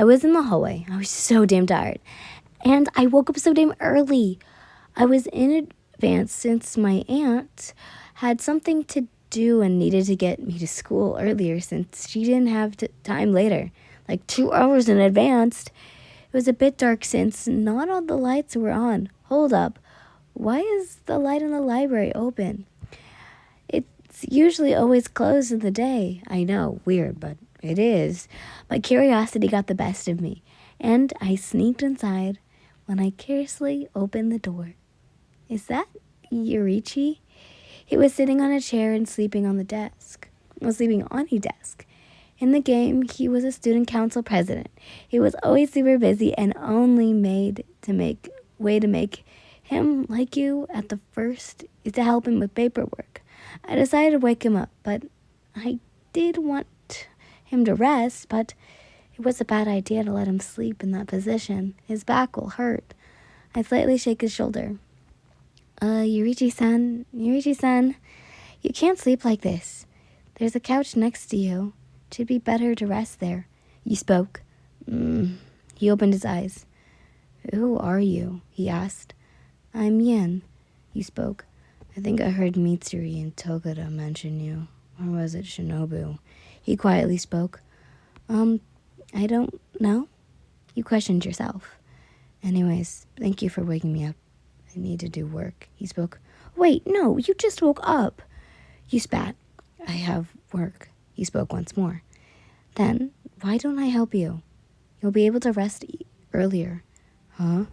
I was in the hallway. I was so damn tired. And I woke up so damn early. I was in advance since my aunt had something to do and needed to get me to school earlier since she didn't have time later, like 2 hours in advance. It was a bit dark since not all the lights were on. Hold up. Why is the light in the library open? It's usually always closed in the day. I know, weird, but it is. My curiosity got the best of me, and I sneaked inside when I carelessly opened the door. Is that Yurichi? He was sitting on a chair and sleeping on a desk. In the game, he was a student council president. He was always super busy and only way to make him like you at the first is to help him with paperwork. I decided to wake him up, but I did want him to rest, but it was a bad idea to let him sleep in that position. His back will hurt. I slightly shake his shoulder. Yurichi-san, you can't sleep like this. There's a couch next to you. It should be better to rest there. You spoke. He opened his eyes. Who are you? He asked. I'm Yen. You spoke. I think I heard Mitsuri and Togata mention you. Or was it Shinobu? He quietly spoke. I don't know. You questioned yourself. Anyways, thank you for waking me up. I need to do work. He spoke. Wait, no, you just woke up. You spat. I have work. He spoke once more. Then, why don't I help you? You'll be able to rest earlier. Huh?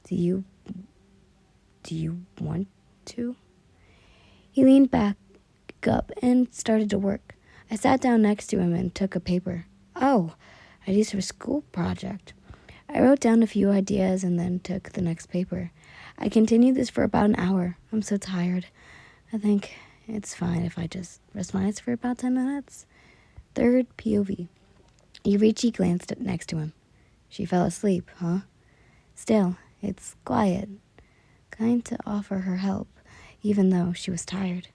Do you want to? He leaned back up and started to work. I sat down next to him and took a paper. Oh, ideas for a school project. I wrote down a few ideas and then took the next paper. I continued this for about an hour. I'm so tired. I think it's fine if I just rest my eyes for about 10 minutes. Third POV. Yurichi glanced next to him. She fell asleep, huh? Still, it's quiet. Kind to offer her help, even though she was tired.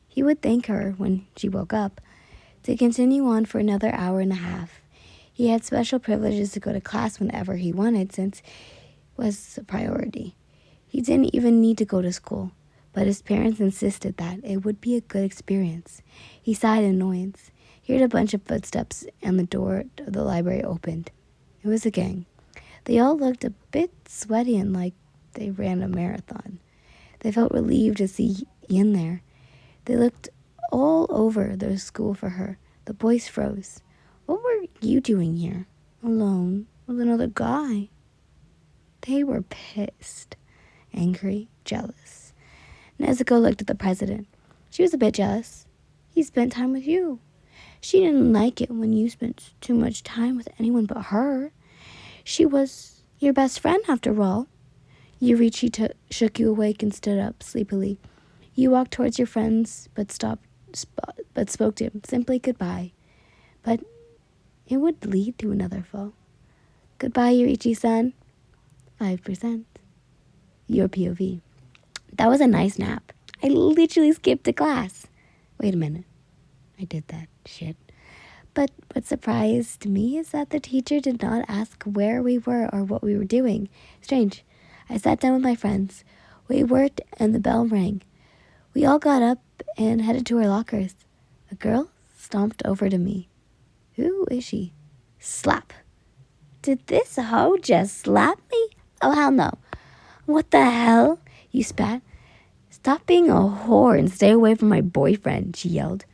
He would thank her when she woke up to continue on for another hour and a half. He had special privileges to go to class whenever he wanted since it was a priority. He didn't even need to go to school, but his parents insisted that it would be a good experience. He sighed in annoyance. He heard a bunch of footsteps and the door of the library opened. It was a gang. They all looked a bit sweaty and like they ran a marathon. They felt relieved to see Yin there. They looked all over the school for her. The boys froze. What were you doing here? Alone with another guy? They were pissed, angry, jealous. Nezuko looked at the president. She was a bit jealous. He spent time with you. She didn't like it when you spent too much time with anyone but her. She was your best friend after all. Yurichi shook you awake and stood up sleepily. You walked towards your friends, but spoke to him. Simply goodbye. But it would lead to another fall. Goodbye, Yurichi-san. 5%. Your POV. That was a nice nap. I literally skipped a class. Wait a minute. I did that shit. But what surprised me is that the teacher did not ask where we were or what we were doing. Strange. I sat down with my friends. We worked and the bell rang. We all got up and headed to our lockers. A girl stomped over to me. Who is she? Slap. Did this hoe just slap me? Oh, hell no. What the hell? You spat. Stop being a whore and stay away from my boyfriend, she yelled.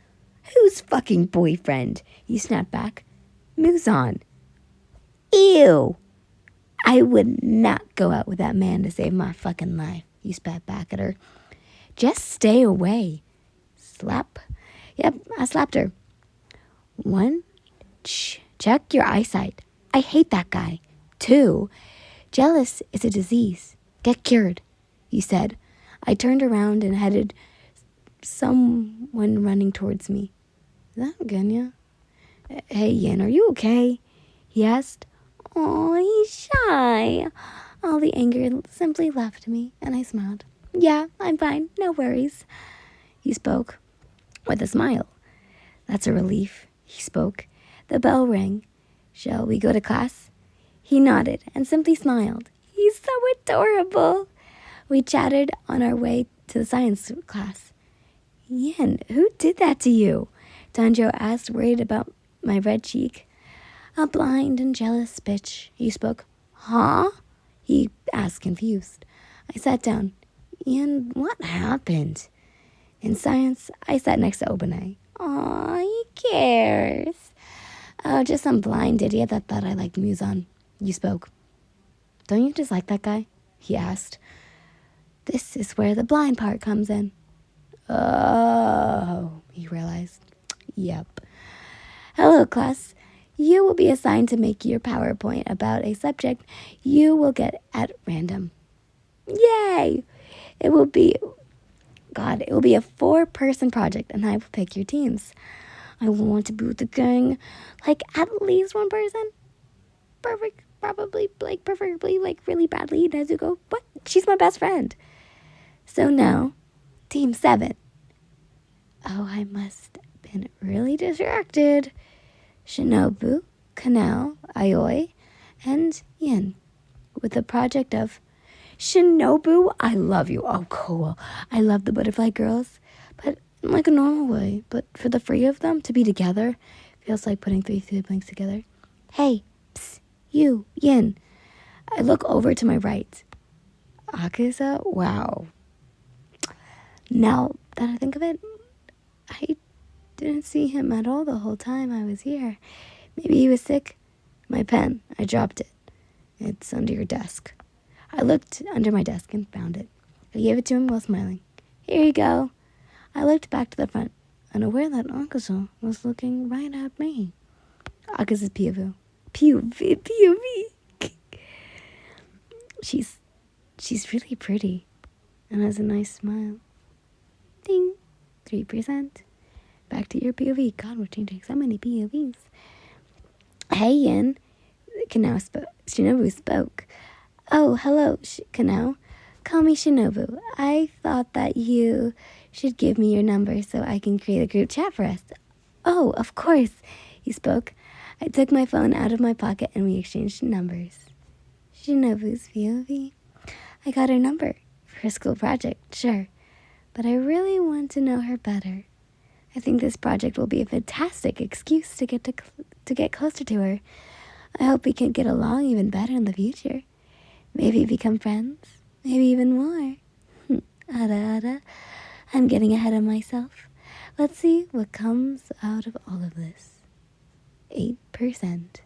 Whose fucking boyfriend? You snapped back. Muzan. Ew. I would not go out with that man to save my fucking life, you spat back at her. Just stay away. Slap. Yep, I slapped her. 1, check your eyesight. I hate that guy. 2, jealous is a disease. Get cured, you said. I turned around and headed someone running towards me. Is that Genya? Hey, Yin, are you okay? He asked. Oh, he's shy. All the anger simply left me, and I smiled. Yeah, I'm fine. No worries. He spoke with a smile. That's a relief, he spoke. The bell rang. Shall we go to class? He nodded and simply smiled. He's so adorable. We chatted on our way to the science class. Yin, who did that to you? Danjo asked, worried about my red cheek. A blind and jealous bitch, he spoke. Huh? He asked, confused. I sat down. Yin, what happened? In science, I sat next to Obanai. Aw, he cares. Oh, just some blind idiot that thought I liked Muson. You spoke. Don't you just like that guy? He asked. This is where the blind part comes in. Oh, he realized. Yep. Hello, class. You will be assigned to make your PowerPoint about a subject you will get at random. Yay! It will be a 4-person project, and I will pick your teams. I want to be with the gang, like at least one person. Perfect, probably, preferably, really badly, Nezuko. What? She's my best friend. So now, Team 7. Oh, I must have been really distracted. Shinobu, Kanao, Aioi, and Yin, with the project of Shinobu, I love you. Oh, cool. I love the butterfly girls, but in like a normal way. But for the 3 of them to be together feels like putting 3 siblings together. Hey, psst, you, Yin. I look over to my right. Akaza, wow. Now that I think of it, I didn't see him at all the whole time I was here. Maybe he was sick. My pen, I dropped it. It's under your desk. I looked under my desk and found it. I gave it to him while smiling. Here you go. I looked back to the front, unaware that Akaza was looking right at me. Akaza's POV. POV. She's really pretty and has a nice smile. Ding. 3%. Back to your POV. God, we're changing so many POVs. Hey, Yin. Shinobu spoke. Oh, hello, Kanao. Call me Shinobu. I thought that you should give me your number so I can create a group chat for us. Oh, of course, he spoke. I took my phone out of my pocket and we exchanged numbers. Shinobu's POV. I got her number for a school project, sure, but I really want to know her better. I think this project will be a fantastic excuse to get closer to her. I hope we can get along even better in the future. Maybe become friends. Maybe even more. Ada. I'm getting ahead of myself. Let's see what comes out of all of this. 8%.